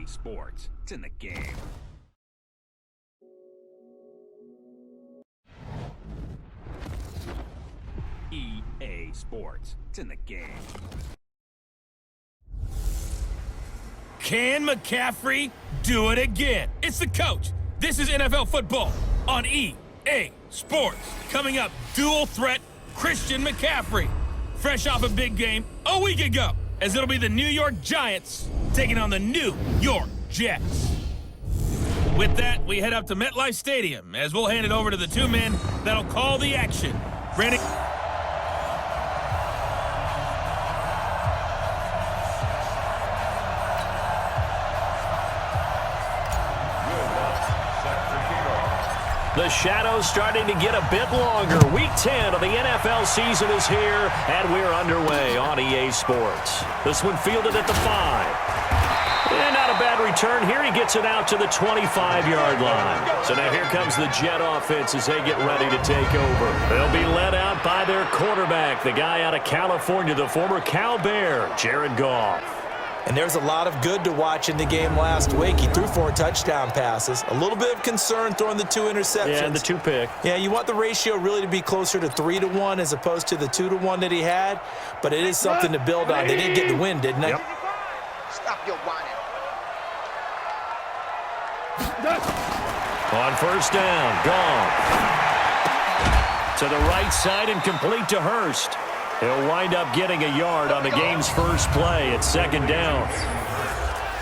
Sports. It's in the game. EA Sports. It's in the game. Can McCaffrey do it again? It's the coach. This is NFL football on EA Sports. Coming up, dual threat Christian McCaffrey. Fresh off a big game a week ago, as it'll be the New York Giants taking on the New York Jets. With that, we head up to MetLife Stadium as we'll hand it over to the two men that'll call the action. Brandon. The shadow's starting to get a bit longer. Week 10 of the NFL season is here, and we're underway on EA Sports. This one fielded at the 5. And not a bad return here. He gets it out to the 25-yard line. So now here comes the Jet offense as they get ready to take over. They'll be led out by their quarterback, the guy out of California, the former Cal Bear, Jared Goff. And there's a lot of good to watch in the game last week. He threw 4 touchdown passes. A little bit of concern throwing the 2 interceptions. Yeah, and the 2 pick. Yeah, you want the ratio really to be closer to 3-1 as opposed to the 2-1 that he had. But it is something to build on. They did get the win, didn't they? Yep. Stop your whining. On first down, Goff. To the right side and complete to Hurst. He'll wind up getting a yard on the game's first play at second down.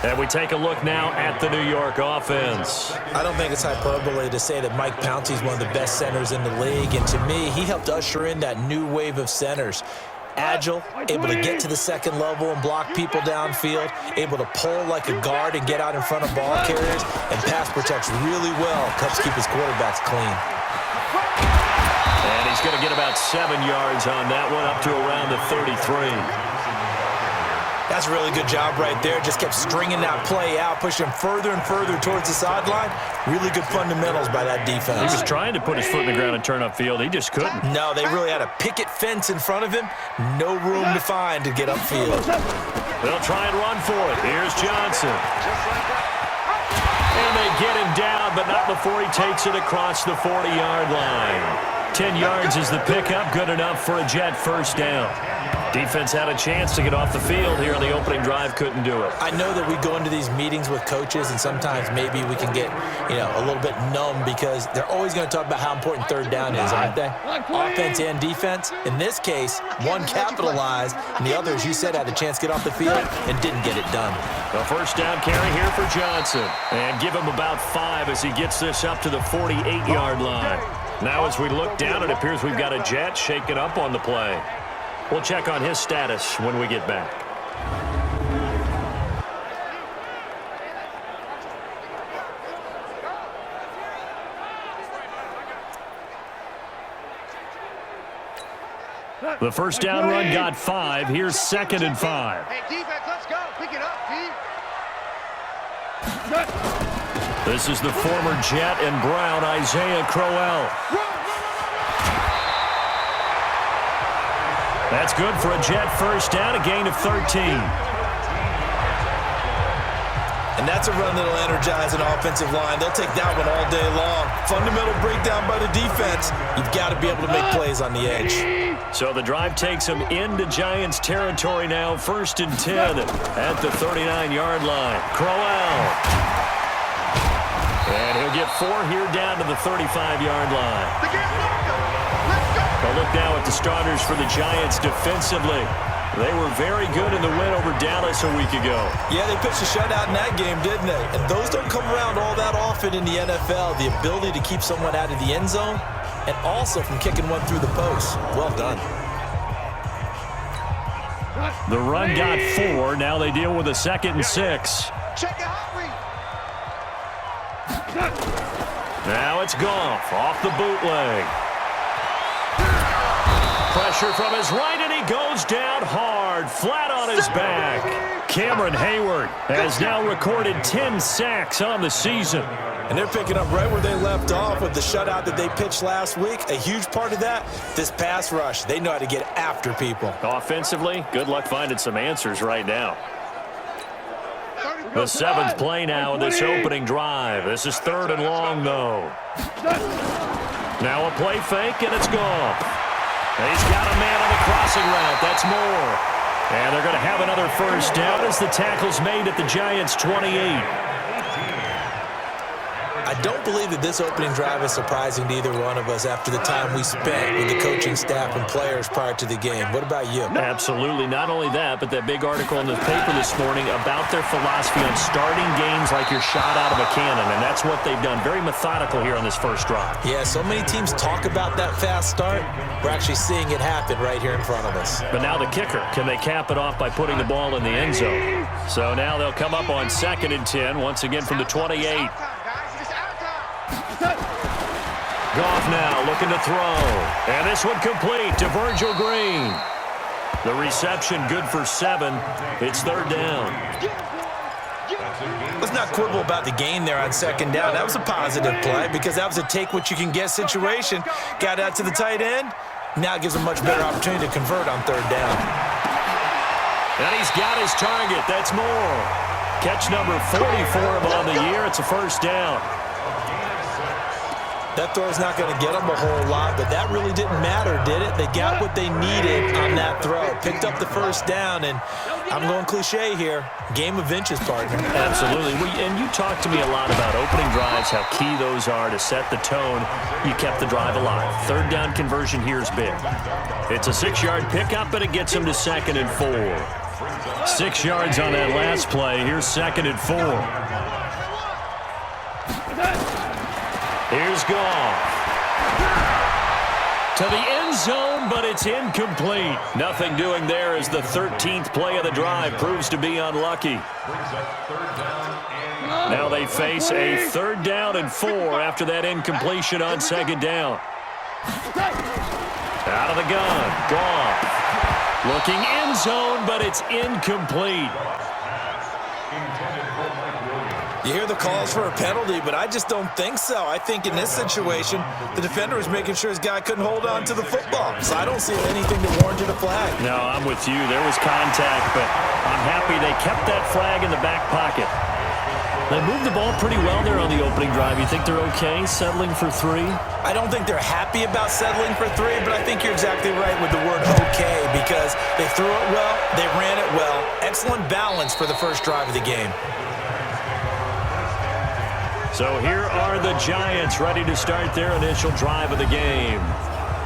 And we take a look now at the New York offense. I don't think it's hyperbole to say that Mike Pouncey's one of the best centers in the league. And to me, he helped usher in that new wave of centers. Agile, able to get to the second level and block people downfield, able to pull like a guard and get out in front of ball carriers, and pass protects really well, helps keep his quarterbacks clean. And he's going to get about 7 yards on that one, up to around the 33. That's a really good job right there. Just kept stringing that play out, pushing him further and further towards the sideline. Really good fundamentals by that defense. He was trying to put his foot in the ground and turn upfield. He just couldn't. No, they really had a picket fence in front of him. No room to find to get upfield. They'll try and run for it. Here's Johnson. And they get him down, but not before he takes it across the 40-yard line. 10 yards is the pickup, good enough for a Jet first down. Defense had a chance to get off the field here on the opening drive, couldn't do it. I know that we go into these meetings with coaches, and sometimes maybe we can get, a little bit numb because they're always going to talk about how important third down is, aren't they? Offense and defense. In this case, one capitalized, and the other, as you said, had a chance to get off the field and didn't get it done. A first down carry here for Johnson. And give him about 5 as he gets this up to the 48-yard line. Now as we look down, it appears we've got a Jet shaken up on the play. We'll check on his status when we get back. The first down run got 5. Here's 2nd and 5. Hey, defense, let's go. Pick it up, D. This is the former Jet and Brown, Isaiah Crowell. That's good for a Jet first down, a gain of 13. And that's a run that'll energize an offensive line. They'll take that one all day long. Fundamental breakdown by the defense. You've got to be able to make plays on the edge. So the drive takes them into Giants territory now. 1st and 10 at the 39-yard line. Crowell. And he'll get 4 here down to the 35-yard line. A look now at the starters for the Giants defensively. They were very good in the win over Dallas a week ago. Yeah, they pitched a shutout in that game, didn't they? And those don't come around all that often in the NFL. The ability to keep someone out of the end zone and also from kicking one through the post. Well done. The run got 4. Now they deal with a 2nd and 6. Check it out. Now it's Goff off the bootleg. Pressure from his right, and he goes down hard, flat on his back. Cameron Hayward has now recorded 10 sacks on the season. And they're picking up right where they left off with the shutout that they pitched last week. A huge part of that, this pass rush. They know how to get after people. Offensively, good luck finding some answers right now. The seventh play now in this opening drive. This is 3rd and long, though. Now a play fake, and it's gone. He's got a man on the crossing route. That's more. And they're going to have another first down as the tackle's made at the Giants' 28. I don't believe that this opening drive is surprising to either one of us after the time we spent with the coaching staff and players prior to the game. What about you? Absolutely. Not only that, but that big article in the paper this morning about their philosophy on starting games like you're shot out of a cannon, and that's what they've done. Very methodical here on this first drive. Yeah, so many teams talk about that fast start. We're actually seeing it happen right here in front of us. But now the kicker. Can they cap it off by putting the ball in the end zone? So now they'll come up on 2nd and 10, once again from the 28. Goff now looking to throw. And this one complete to Virgil Green. The reception good for 7. It's 3rd down. Let's not quibble about the gain there on 2nd down. That was a positive play because that was a take-what-you-can-get situation. Got out to the tight end. Now it gives him a much better opportunity to convert on 3rd down. And he's got his target. That's more. Catch number 40 for him on the year. It's a first down. That throw's not going to get them a whole lot, but that really didn't matter, did it? They got what they needed on that throw. Picked up the first down, and I'm going cliche here. Game of inches, partner. Absolutely. And you talked to me a lot about opening drives, how key those are to set the tone. You kept the drive alive. 3rd down conversion here is big. It's a 6-yard pickup, but it gets him to 2nd and 4. 6 yards on that last play. Here's 2nd and 4. Here's Goff. To the end zone, but it's incomplete. Nothing doing there as the 13th play of the drive proves to be unlucky. Now they face a 3rd down and 4 after that incompletion on 2nd down. Out of the gun, Goff. Looking end zone, but it's incomplete. You hear the calls for a penalty, but I just don't think so. I think in this situation, the defender was making sure his guy couldn't hold on to the football. So I don't see anything that warranted a flag. No, I'm with you. There was contact, but I'm happy they kept that flag in the back pocket. They moved the ball pretty well there on the opening drive. You think they're okay settling for 3? I don't think they're happy about settling for 3, but I think you're exactly right with the word okay because they threw it well, they ran it well. Excellent balance for the first drive of the game. So here are the Giants ready to start their initial drive of the game.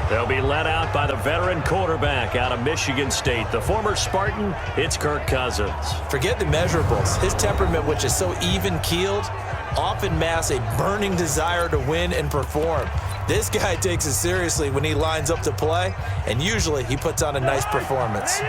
They'll be led out by the veteran quarterback out of Michigan State. The former Spartan, it's Kirk Cousins. Forget the measurables. His temperament, which is so even-keeled, often masks a burning desire to win and perform. This guy takes it seriously when he lines up to play, and usually he puts on a nice performance.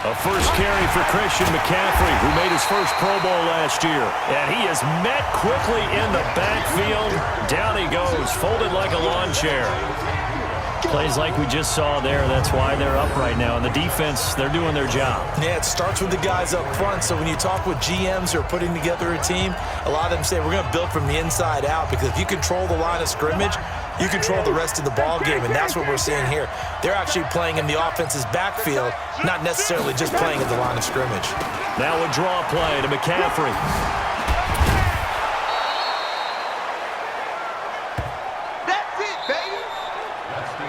A first carry for Christian McCaffrey, who made his first Pro Bowl last year. And he is met quickly in the backfield. Down he goes, folded like a lawn chair. Plays like we just saw there. That's why they're up right now. And the defense, they're doing their job. Yeah, it starts with the guys up front. So when you talk with GMs who are putting together a team, a lot of them say we're going to build from the inside out because if you control the line of scrimmage, you control the rest of the ball game, and that's what we're seeing here. They're actually playing in the offense's backfield, not necessarily just playing at the line of scrimmage. Now a draw play to McCaffrey. That's it, baby.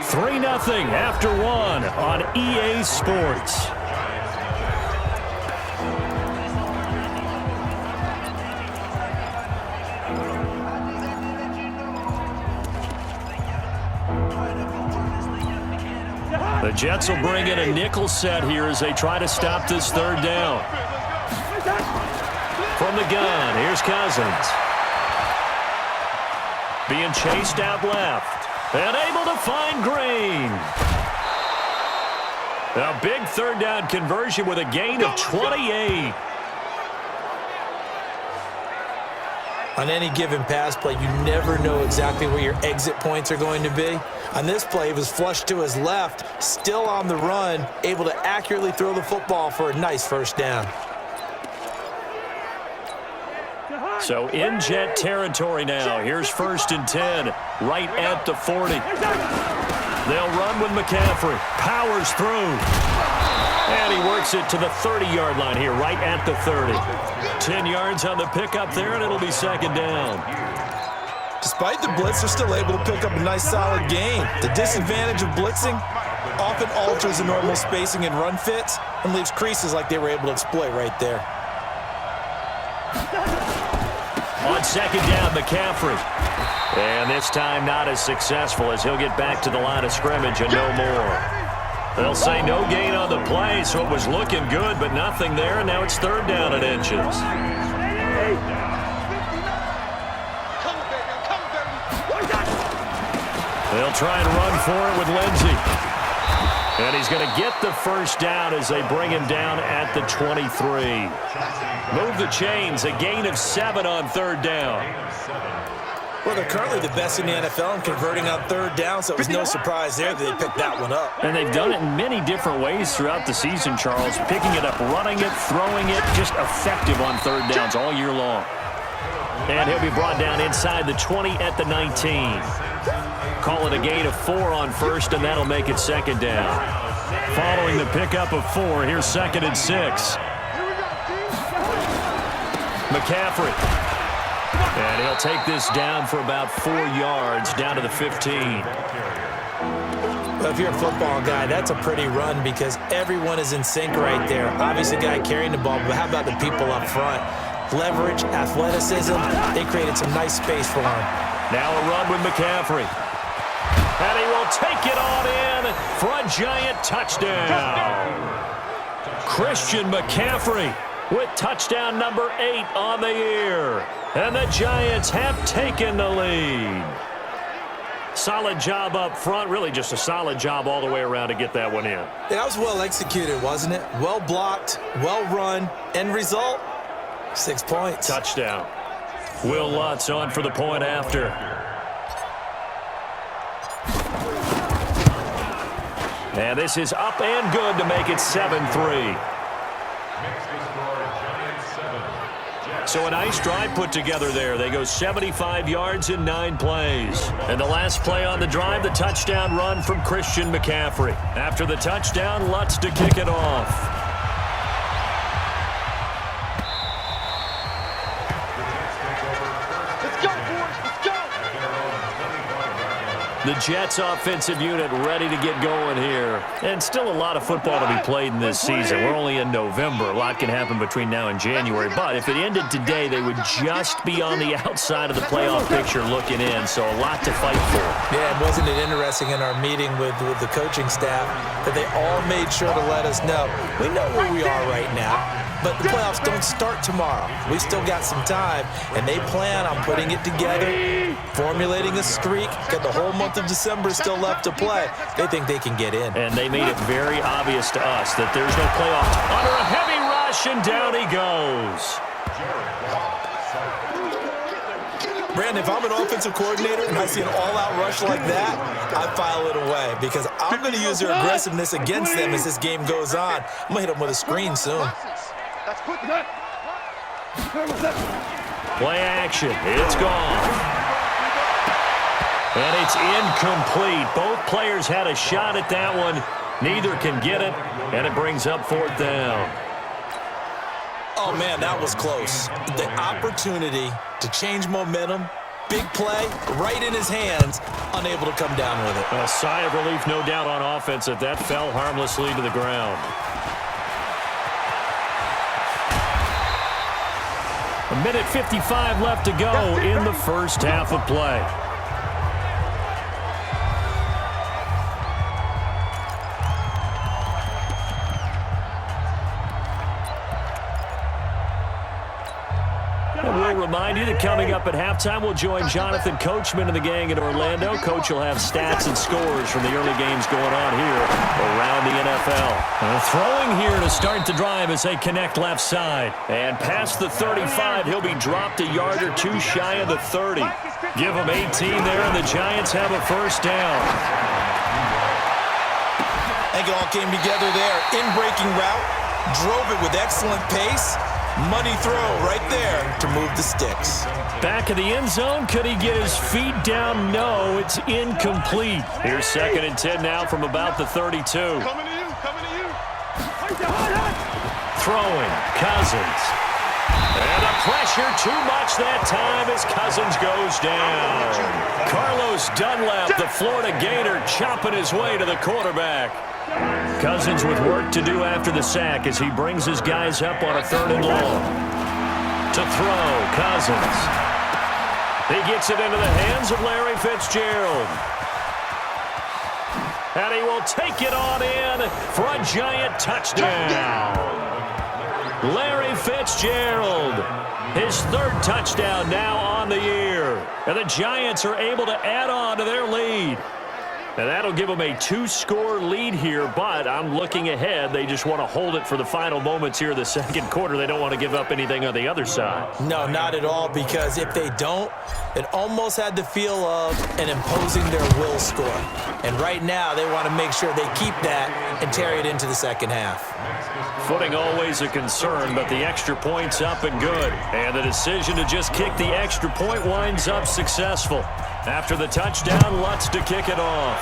3-0 after 1 on EA Sports. The Jets will bring in a nickel set here as they try to stop this 3rd down. From the gun, here's Cousins. Being chased out left. And able to find Green. A big 3rd down conversion with a gain of 28. On any given pass play, you never know exactly where your exit points are going to be. On this play, he was flushed to his left, still on the run, able to accurately throw the football for a nice first down. So in Jet territory now. Here's 1st and 10, right at the 40. They'll run with McCaffrey. Powers through. And he works it to the 30-yard line here, right at the 30. 10 yards on the pickup there, and it'll be 2nd down. Despite the blitz, they're still able to pick up a nice, solid gain. The disadvantage of blitzing often alters the normal spacing and run fits and leaves creases like they were able to exploit right there. On 2nd down, McCaffrey. And this time not as successful as he'll get back to the line of scrimmage and no more. They'll say no gain on the play, so it was looking good, but nothing there, and now it's 3rd down and inches. They'll try and run for it with Lindsey. And he's going to get the 1st down as they bring him down at the 23. Move the chains, a gain of 7 on 3rd down. Well, they're currently the best in the NFL in converting on 3rd down, so it was no surprise there that they picked that one up. And they've done it in many different ways throughout the season, Charles. Picking it up, running it, throwing it, just effective on 3rd downs all year long. And he'll be brought down inside the 20 at the 19. Call it a gain of 4 on 1st, and that'll make it 2nd down. Following the pickup of 4, here's 2nd and 6. McCaffrey. And he'll take this down for about 4 yards, down to the 15. Well, if you're a football guy, that's a pretty run because everyone is in sync right there. Obviously, the guy carrying the ball, but how about the people up front? Leverage, athleticism, they created some nice space for him. Now a run with McCaffrey. And he will take it on in for a giant touchdown. Christian McCaffrey with touchdown number 8 on the year. And the Giants have taken the lead. Solid job up front. Really just a solid job all the way around to get that one in. Yeah, that was well executed, wasn't it? Well blocked, well run. End result, 6 points. Touchdown. Will Lutz on for the point after. And this is up and good to make it 7-3. So a nice drive put together there. They go 75 yards in 9 plays. And the last play on the drive, the touchdown run from Christian McCaffrey. After the touchdown, Lutz to kick it off. The Jets offensive unit ready to get going here. And still a lot of football to be played in this season. We're only in November. A lot can happen between now and January. But if it ended today, they would just be on the outside of the playoff picture looking in. So a lot to fight for. Yeah, and wasn't it interesting in our meeting with the coaching staff that they all made sure to let us know, we know where we are right now, but the playoffs don't start tomorrow. We still got some time, and they plan on putting it together, formulating a streak, got the whole month of December still left to play. They think they can get in. And they made it very obvious to us that there's no playoff. Under a heavy rush, and down he goes. Brandon, if I'm an offensive coordinator and I see an all-out rush like that, I file it away because I'm going to use their aggressiveness against them as this game goes on. I'm going to hit them with a screen soon. Play action. It's gone. And it's incomplete. Both players had a shot at that one. Neither can get it, and it brings up 4th down. Oh, man, that was close. The opportunity to change momentum, big play, right in his hands, unable to come down with it. A sigh of relief, no doubt, on offense that that fell harmlessly to the ground. A minute 55 left to go in the first half of play. And we'll remind you that coming up at halftime, we'll join Jonathan Coachman and the gang in Orlando. Coach will have stats and scores from the early games going on here around the NFL. Throwing here to start the drive as they connect left side. And past the 35, he'll be dropped a yard or two shy of the 30. Give him 18 there, and the Giants have a 1st down. I think it all came together there. In-breaking route, drove it with excellent pace. Money throw right there to move the sticks. Back of the end zone. Could he get his feet down? No, it's incomplete. Here's 2nd and 10 now from about the 32. Coming to you. Throwing, Cousins. And the pressure too much that time as Cousins goes down. Carlos Dunlap, the Florida Gator, chopping his way to the quarterback. Cousins with work to do after the sack as he brings his guys up on a 3rd and long. To throw, Cousins. He gets it into the hands of Larry Fitzgerald. And he will take it on in for a giant touchdown. Larry Fitzgerald, his 3rd touchdown now on the year. And the Giants are able to add on to their lead. And that'll give them a 2-score lead here, but I'm looking ahead. They just want to hold it for the final moments here of the 2nd quarter. They don't want to give up anything on the other side. No, not at all, because if they don't, it almost had the feel of an imposing their will score. And right now, they want to make sure they keep that and carry it into the 2nd half. Footing always a concern, but the extra point's up and good. And the decision to just kick the extra point winds up successful. After the touchdown, Lutz to kick it off.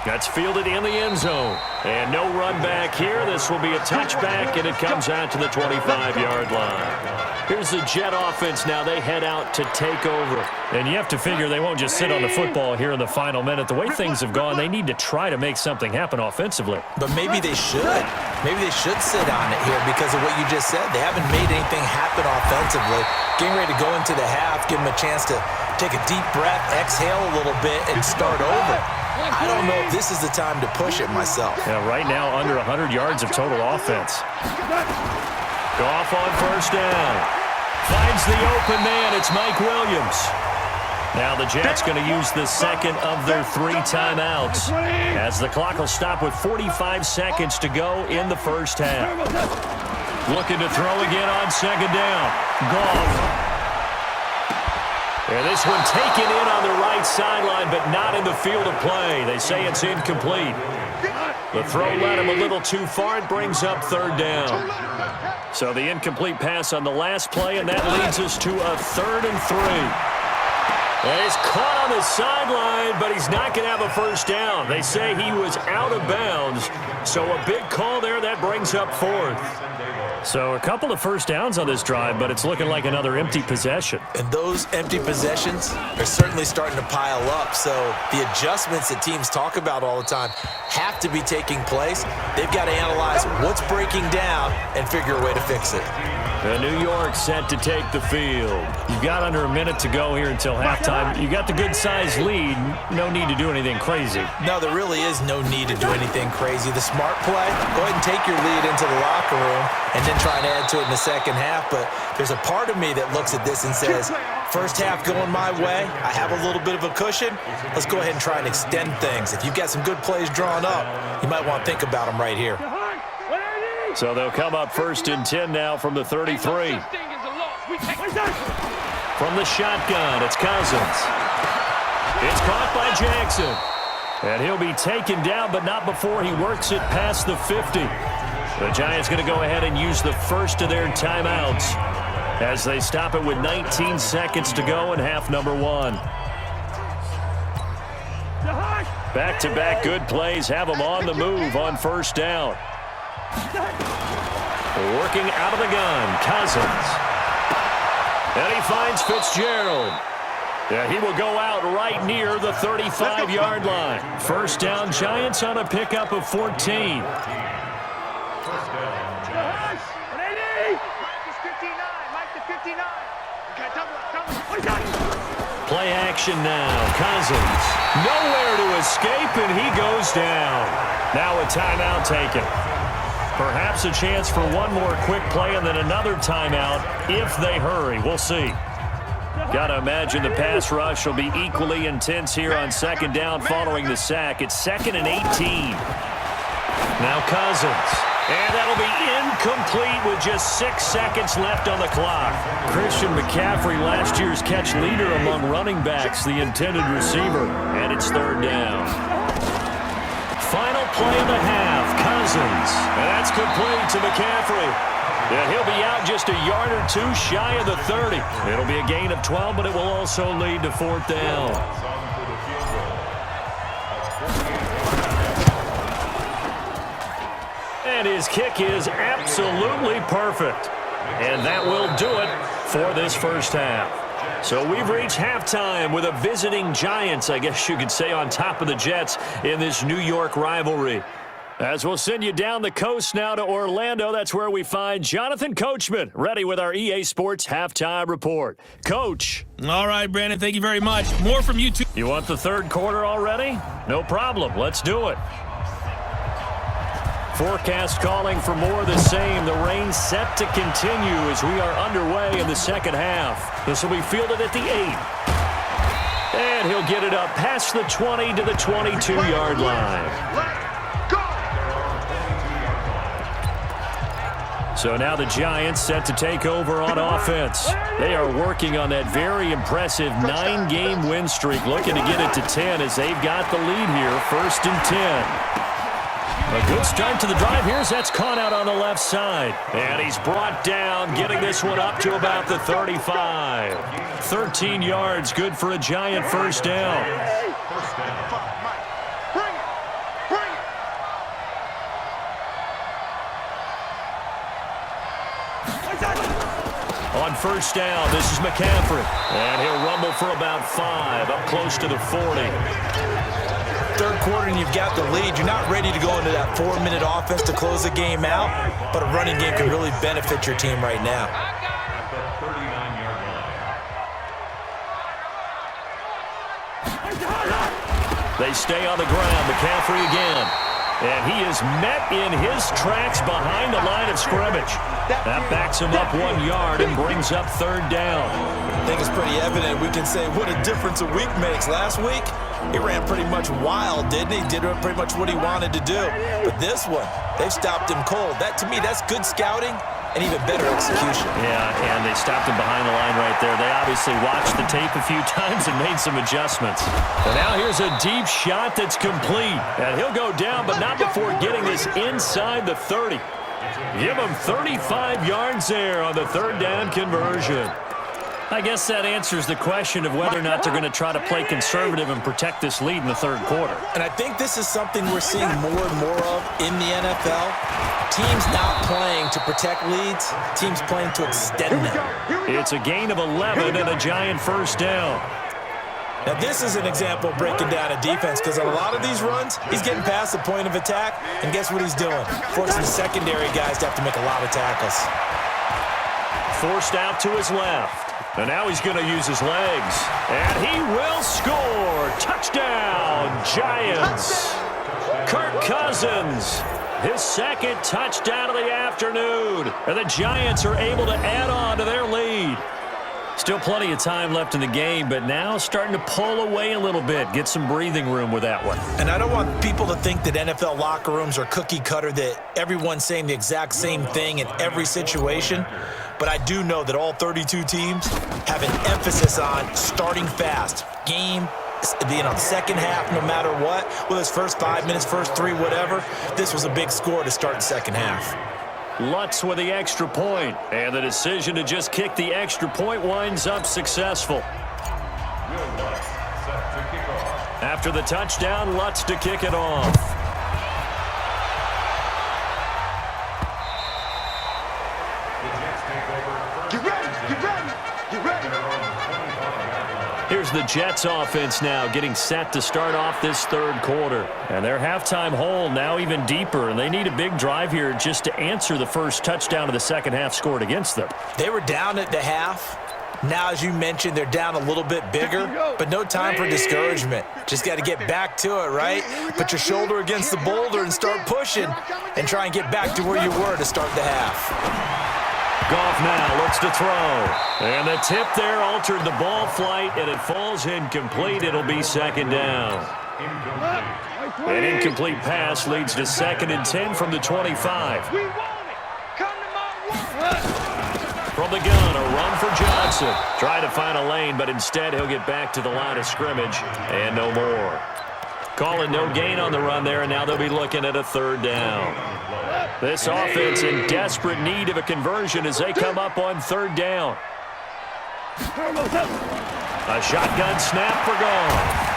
That's fielded in the end zone. And no run back here. This will be a touchback, and it comes out to the 25-yard line. Here's the Jet offense now. They head out to take over. And you have to figure they won't just sit on the football here in the final minute. The way things have gone, they need to try to make something happen offensively. But maybe they should. Maybe they should sit on it here because of what you just said. They haven't made anything happen offensively. Getting ready to go into the half, give them a chance to take a deep breath, exhale a little bit, and start over. I don't know if this is the time to push it myself. Yeah, right now, under 100 yards of total offense. Goff on 1st down. Finds the open man. It's Mike Williams. Now the Jets going to use the 2nd of their 3 timeouts as the clock will stop with 45 seconds to go in the 1st half. Looking to throw again on 2nd down. Goff. And this one taken in on the right sideline, but not in the field of play. They say it's incomplete. The throw led him a little too far. It brings up 3rd down. So the incomplete pass on the last play, and that leads us to a 3rd and 3. And he's caught on the sideline, but he's not going to have a 1st down. They say he was out of bounds. So a big call there. That brings up 4th. So a couple of 1st downs on this drive, but it's looking like another empty possession. And those empty possessions are certainly starting to pile up. So the adjustments that teams talk about all the time have to be taking place. They've got to analyze what's breaking down and figure a way to fix it. And New York set to take the field. You've got under a minute to go here until halftime. You got the good-sized lead. No need to do anything crazy. No, there really is no need to do anything crazy. The smart play, go ahead and take your lead into the locker room and then try and add to it in the 2nd half. But there's a part of me that looks at this and says, 1st half going my way. I have a little bit of a cushion. Let's go ahead and try and extend things. If you've got some good plays drawn up, you might want to think about them right here. So they'll come up 1st and 10 now from the 33. From the shotgun, it's Cousins. It's caught by Jackson. And he'll be taken down, but not before he works it past the 50. The Giants going to go ahead and use the 1st of their timeouts as they stop it with 19 seconds to go in half number 1. Back-to-back good plays have them on the move on 1st down. Working out of the gun, Cousins. And he finds Fitzgerald. Yeah, he will go out right near the 35-yard line. 1st down, Giants on a pickup of 14. Play action now. Cousins. Nowhere to escape, and he goes down. Now a timeout taken. Perhaps a chance for one more quick play and then another timeout if they hurry. We'll see. Got to imagine the pass rush will be equally intense here on 2nd down following the sack. It's 2nd and 18. Now Cousins. And that'll be incomplete with just 6 seconds left on the clock. Christian McCaffrey, last year's catch leader among running backs, the intended receiver. And it's 3rd down. Final play of the half. Cousins Cousins. And that's complete to McCaffrey. And he'll be out just a yard or two shy of the 30. It'll be a gain of 12, but it will also lead to 4th down. And his kick is absolutely perfect. And that will do it for this first half. So we've reached halftime with a visiting Giants, I guess you could say, on top of the Jets in this New York rivalry. As we'll send you down the coast now to Orlando, that's where we find Jonathan Coachman, ready with our EA Sports Halftime Report. Coach. All right, Brandon, thank you very much. More from you two. You want the third quarter already? No problem. Let's do it. Forecast calling for more of the same. The rain set to continue as we are underway in the second half. This will be fielded at the 8. And he'll get it up past the 20 to the 22-yard line. So now the Giants set to take over on offense. They are working on that very impressive 9-game win streak, looking to get it to 10 as they've got the lead here, 1st and 10. A good start to the drive. That's caught out on the left side. And he's brought down, getting this one up to about the 35. 13 yards, good for a Giant first down. On first down, this is McCaffrey. And he'll rumble for about 5, up close to the 40. Third quarter and you've got the lead. You're not ready to go into that 4-minute offense to close the game out, but a running game can really benefit your team right now. They stay on the ground. McCaffrey again. And he is met in his tracks behind the line of scrimmage. That backs him up 1 yard and brings up 3rd down. I think it's pretty evident. We can say what a difference a week makes. Last week, he ran pretty much wild, didn't he? Did pretty much what he wanted to do. But this one, they've stopped him cold. That, to me, that's good scouting and even better execution. Yeah, and they stopped him behind the line right there. They obviously watched the tape a few times and made some adjustments. And now here's a deep shot that's complete. And he'll go down, but not before getting this inside the 30. Give him 35 yards there on the 3rd down conversion. I guess that answers the question of whether or not they're going to try to play conservative and protect this lead in the 3rd quarter. And I think this is something we're seeing more and more of in the NFL. Teams not playing to protect leads, teams playing to extend them. It's a gain of 11 and a Giant first down. Now this is an example of breaking down a defense because a lot of these runs, he's getting past the point of attack, and guess what he's doing? Forcing the secondary guys to have to make a lot of tackles. Forced out to his left. And now he's going to use his legs. And he will score. Touchdown, Giants. Kirk Cousins, his 2nd touchdown of the afternoon. And the Giants are able to add on to their lead. Still plenty of time left in the game, but now starting to pull away a little bit. Get some breathing room with that one. And I don't want people to think that NFL locker rooms are cookie cutter, that everyone's saying the exact same thing in every situation. But I do know that all 32 teams have an emphasis on starting fast. Game being on second half no matter what. Whether it's first 5 minutes, first 3, whatever. This was a big score to start the second half. Lutz with the extra point, and the decision to just kick the extra point winds up successful. After the touchdown, Lutz to kick it off. Here's the Jets offense now getting set to start off this 3rd quarter. And their halftime hole now even deeper, and they need a big drive here just to answer the first touchdown of the second half scored against them. They were down at the half. Now, as you mentioned, they're down a little bit bigger, but no time for discouragement. Just got to get back to it, right? Put your shoulder against the boulder and start pushing and try and get back to where you were to start the half. Goff now looks to throw. And the tip there altered the ball flight, and it falls incomplete. It'll be 2nd down. An incomplete pass leads to 2nd and 10 from the 25. From the gun, a run for Johnson. Trying to find a lane, but instead he'll get back to the line of scrimmage, and no more. Calling no gain on the run there, and now they'll be looking at a 3rd down. This offense in desperate need of a conversion as they come up on third down. A shotgun snap for gone.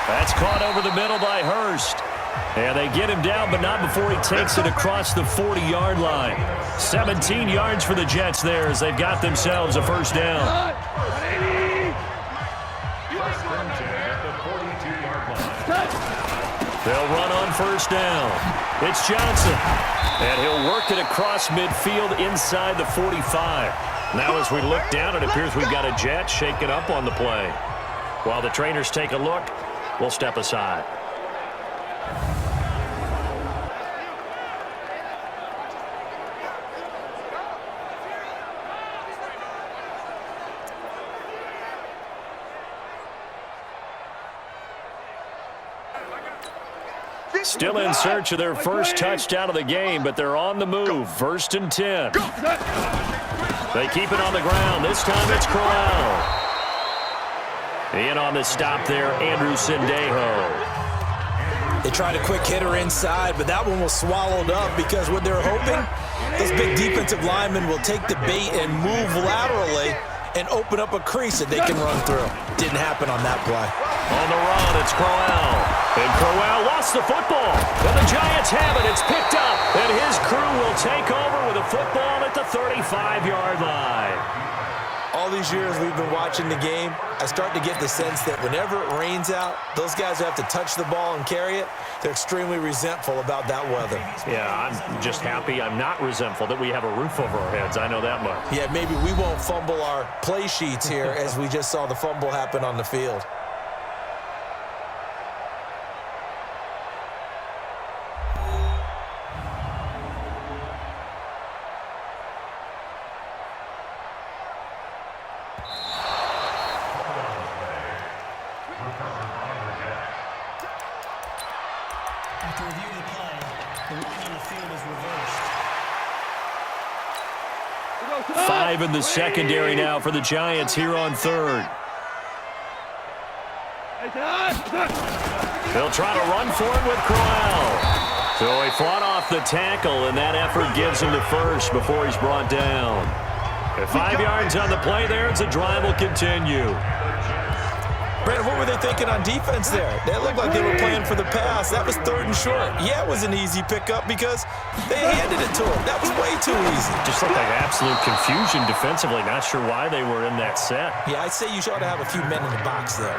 That's caught over the middle by Hurst. And they get him down, but not before he takes it across the 40-yard line. 17 yards for the Jets there as they've got themselves a first down. They'll run on first down. It's Johnson. And he'll work it across midfield inside the 45. Now as we look down, it appears we've got a Jet shaking up on the play. While the trainers take a look, we'll step aside. Still in search of their first touchdown of the game, but they're on the move. First and 10. They keep it on the ground. This time it's Crowell. In on the stop there, Andrew Sendejo. They tried a quick hitter inside, but that one was swallowed up because what they're hoping, those big defensive linemen will take the bait and move laterally and open up a crease that they can run through. Didn't happen on that play. On the run, it's Crowell. And Crowell lost the football. But the Giants have it. It's picked up. And his crew will take over with a football at the 35-yard line. All these years we've been watching the game, I start to get the sense that whenever it rains out, those guys who have to touch the ball and carry it, they're extremely resentful about that weather. Yeah, I'm just happy I'm not resentful that we have a roof over our heads. I know that much. Yeah, maybe we won't fumble our play sheets here as we just saw the fumble happen on the field. After reviewing the play, the ruling on the field is reversed. 5 in the secondary now for the Giants here on third. They'll try to run for it with Crowell. So he fought off the tackle, and that effort gives him the first before he's brought down. At 5 yards on the play there, the drive will continue. Brandon, what were they thinking on defense there? They looked like they were playing for the pass. That was third and short. Yeah, it was an easy pickup because they handed it to him. That was way too easy. Just looked like absolute confusion defensively. Not sure why they were in that set. Yeah, I'd say you ought to have a few men in the box there.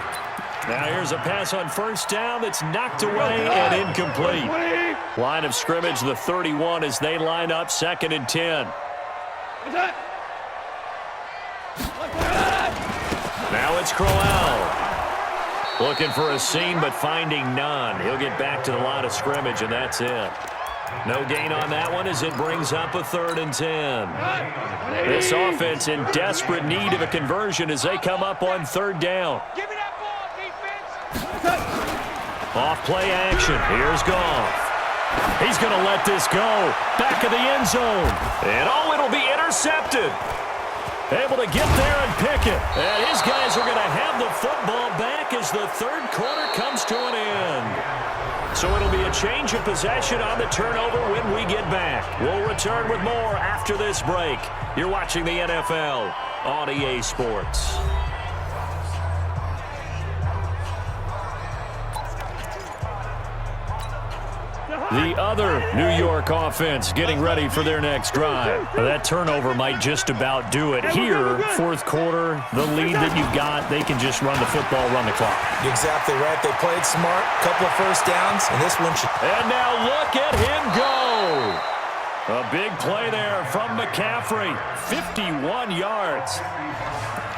Now here's a pass on first down that's knocked away and incomplete. Line of scrimmage, the 31 as they line up second and 10. Now it's Crowell. Looking for a seam, but finding none. He'll get back to the line of scrimmage, and that's it. No gain on that one as it brings up a third and 10. This offense in desperate need of a conversion as they come up on third down. Give me that ball, defense. Off play action. Here's Goff. He's going to let this go. Back of the end zone. And oh, it'll be intercepted. Able to get there and pick it. And his guys are going to have the football back as the third quarter comes to an end. So it'll be a change of possession on the turnover when we get back. We'll return with more after this break. You're watching the NFL on EA Sports. The other New York offense getting ready for their next drive. That turnover might just about do it. Here, fourth quarter, the lead that you've got, they can just run the football, run the clock. Exactly right. They played smart, couple of first downs, and this one should... And now look at him go. A big play there from McCaffrey, 51 yards.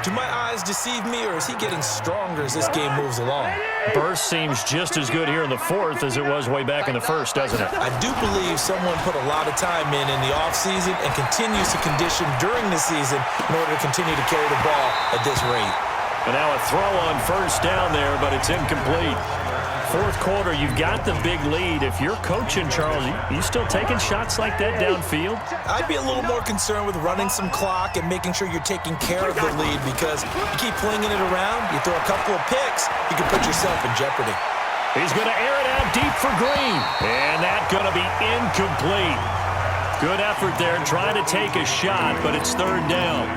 Do my eyes deceive me, or is he getting stronger as this game moves along? Burst seems just as good here in the fourth as it was way back in the first, doesn't it? I do believe someone put a lot of time in the offseason and continues to condition during the season in order to continue to carry the ball at this rate. And now a throw on first down there, but it's incomplete. Fourth quarter, you've got the big lead. If you're coaching, Charles, you still taking shots like that downfield? I'd be a little more concerned with running some clock and making sure you're taking care of the lead, because you keep flinging it around, you throw a couple of picks, you can put yourself in jeopardy. He's going to air it out deep for Green. And that's going to be incomplete. Good effort there, trying to take a shot, but it's third down.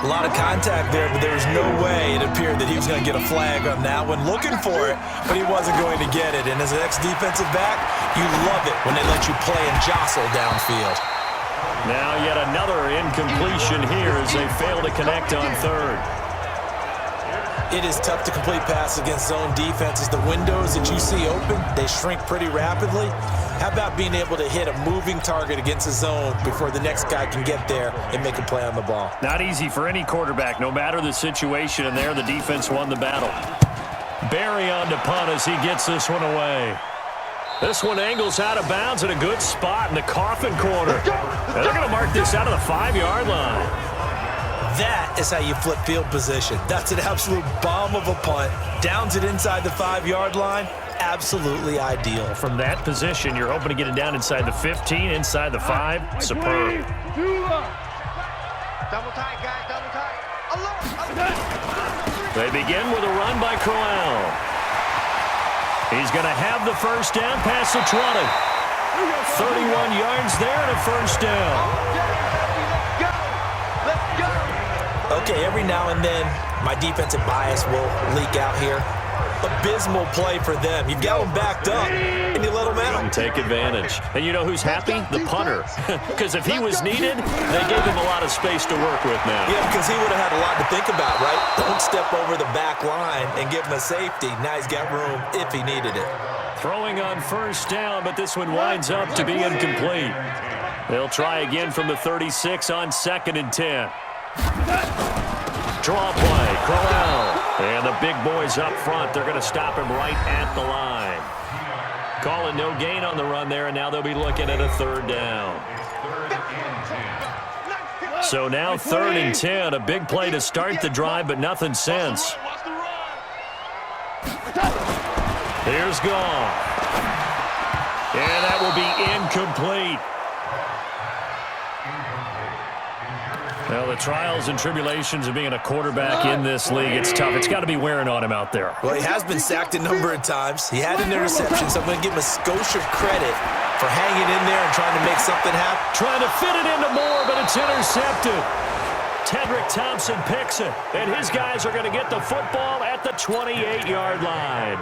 A lot of contact there, but there was no way it appeared that he was going to get a flag on that one. Looking for it, but he wasn't going to get it. And as an ex-defensive back, you love it when they let you play and jostle downfield. Now yet another incompletion here as they fail to connect on third. It is tough to complete passes against zone defenses. The windows that you see open, they shrink pretty rapidly. How about being able to hit a moving target against a zone before the next guy can get there and make a play on the ball? Not easy for any quarterback, no matter the situation, and there the defense won the battle. Barry on to punt as he gets this one away. This one angles out of bounds at a good spot in the coffin corner. And they're going to mark this out of the 5-yard line. That is how you flip field position. That's an absolute bomb of a punt. Downs it inside the 5-yard line. Absolutely ideal. From that position, you're hoping to get it down inside the 15, inside the 5. Superb. Double tight, guys, double tight. They begin with a run by Crowell. He's going to have the first down past the 20. 31 yards there and a first down. Okay, every now and then, my defensive bias will leak out here. Abysmal play for them. You've got them backed up, and you let them out. Take advantage. And you know who's happy? The punter. Because if he was needed, they gave him a lot of space to work with now. Yeah, because he would have had a lot to think about, right? Don't step over the back line and give him a safety. Now he's got room if he needed it. Throwing on first down, but this one winds up to be incomplete. They'll try again from the 36 on 2nd and 10. Draw play, Crowell. And the big boys up front, they're going to stop him right at the line. Calling no gain on the run there, and now they'll be looking at a third down. So now 3rd and 10, a big play to start the drive, but nothing since. Here's Goff. And that will be incomplete. Well, the trials and tribulations of being a quarterback in this league, it's tough. It's got to be wearing on him out there. Well, he has been sacked a number of times. He had an interception, so I'm going to give him a skosh of credit for hanging in there and trying to make something happen. Trying to fit it into Moore, but it's intercepted. Tedrick Thompson picks it, and his guys are going to get the football at the 28-yard line.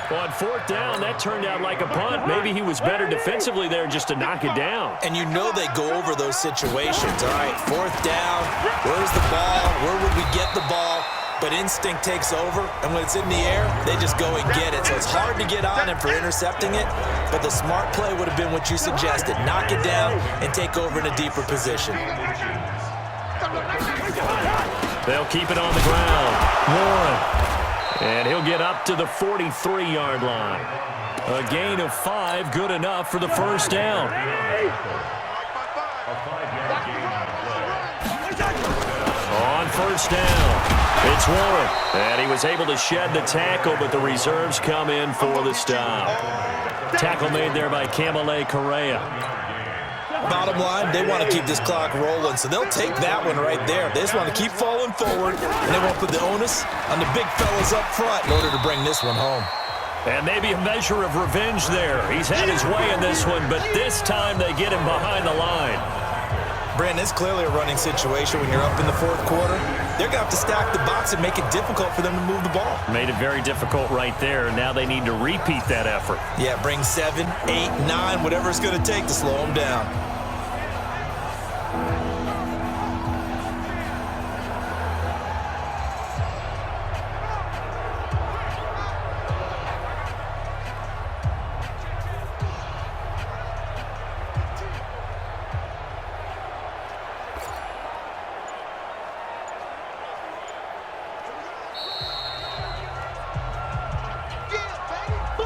On 4th down, that turned out like a punt. Maybe he was better defensively there just to knock it down. And you know they go over those situations. All right, 4th down, where's the ball? Where would we get the ball? But instinct takes over, and when it's in the air, they just go and get it. So it's hard to get on him for intercepting it, but the smart play would have been what you suggested. Knock it down and take over in a deeper position. They'll keep it on the ground. Warren. And he'll get up to the 43-yard line. A gain of 5, good enough for the first down. On first down, it's Warren. And he was able to shed the tackle, but the reserves come in for the stop. Tackle made there by Kamale Correa. Bottom line, they want to keep this clock rolling, so they'll take that one right there. They just want to keep falling forward, and they won't put the onus on the big fellas up front in order to bring this one home. And maybe a measure of revenge there. He's had his way in this one, but this time they get him behind the line. Brandon, it's clearly a running situation when you're up in the 4th quarter. They're going to have to stack the box and make it difficult for them to move the ball. Made it very difficult right there. Now they need to repeat that effort. Yeah, bring 7, 8, 9, whatever it's going to take to slow them down.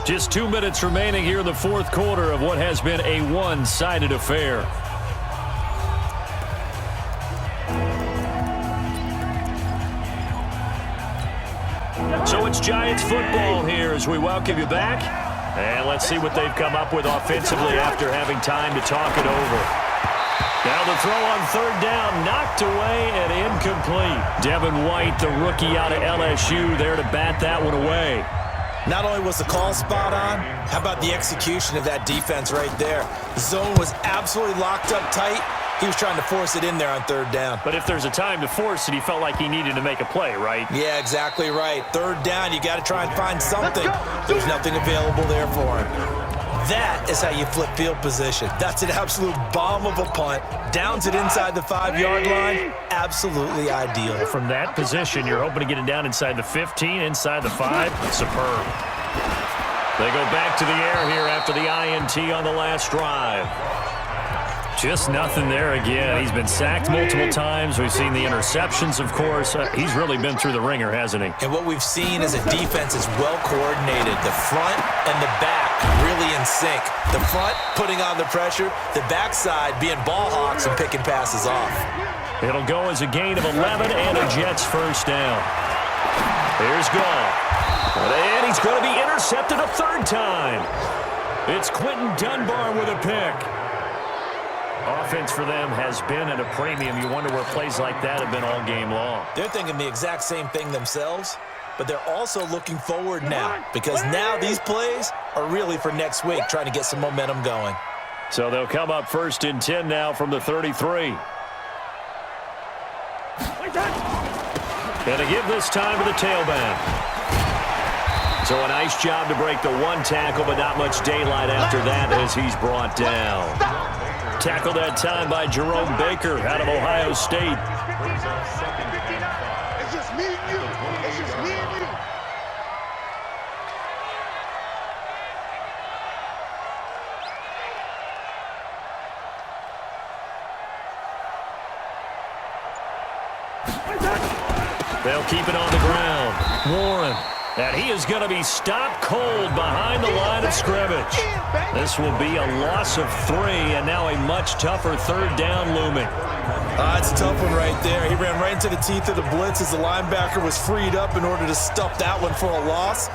Just 2 minutes remaining here in the 4th quarter of what has been a one-sided affair. So it's Giants football here as we welcome you back. And let's see what they've come up with offensively after having time to talk it over. Now the throw on 3rd down, knocked away and incomplete. Devin White, the rookie out of LSU, there to bat that one away. Not only was the call spot on, how about the execution of that defense right there? The zone was absolutely locked up tight. He was trying to force it in there on third down. But if there's a time to force it, he felt like he needed to make a play, right? Yeah, exactly right. Third down, you got to try and find something. There's nothing available there for him. That is how you flip field position. That's an absolute bomb of a punt. Downs it inside the 5-yard line. Absolutely ideal. From that position, you're hoping to get it down inside the 15, inside the 5. Superb. They go back to the air here after the INT on the last drive. Just nothing there again. He's been sacked multiple times. We've seen the interceptions, of course. He's really been through the ringer, hasn't he? And what we've seen is a defense is well coordinated. The front and the back really in sync. The front putting on the pressure, the backside being ball hawks and picking passes off. It'll go as a gain of 11 and a Jets first down. Here's Goff. And he's going to be intercepted a third time. It's Quentin Dunbar with a pick. Offense for them has been at a premium. You wonder where plays like that have been all game long. They're thinking the exact same thing themselves, but they're also looking forward now because now these plays are really for next week, trying to get some momentum going. So they'll come up first and 10 now from the 33. And to give this time to the tailback. So a nice job to break the one tackle, but not much daylight after that as he's brought down. Tackled that time by Jerome Baker out of Ohio State. It's just me and you. It's just me and you. They'll keep it on the ground. Warren. And he is going to be stopped cold behind the line of scrimmage. This will be a loss of 3, and now a much tougher third down looming. It's a tough one right there. He ran right into the teeth of the blitz as the linebacker was freed up in order to stuff that one for a loss.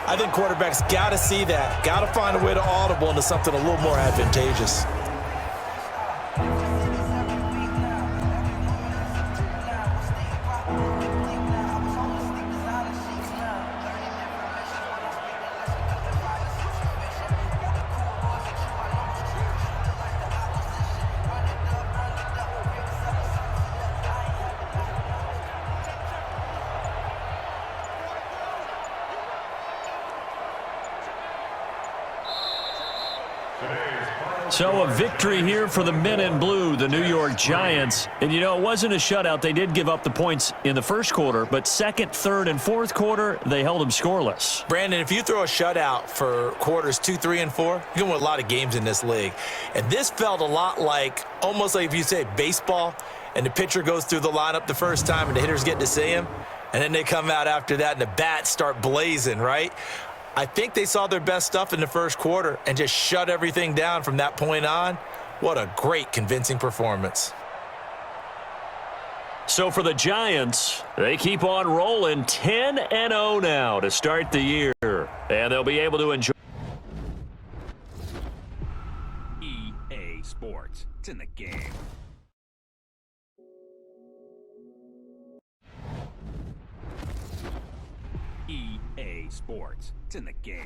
I think quarterbacks got to see that. Got to find a way to audible into something a little more advantageous. So a victory here for the men in blue, the New York Giants. And, you know, it wasn't a shutout. They did give up the points in the first quarter, but second, third, and fourth quarter, they held them scoreless. Brandon, if you throw a shutout for quarters 2, 3, and 4, you can win a lot of games in this league. And this felt a lot like, almost like if you say baseball, and the pitcher goes through the lineup the first time and the hitters get to see him, and then they come out after that and the bats start blazing, right? I think they saw their best stuff in the first quarter and just shut everything down from that point on. What a great, convincing performance. So for the Giants, they keep on rolling 10-0 now to start the year. And they'll be able to enjoy EA Sports. It's in the game. EA Sports. It's in the game.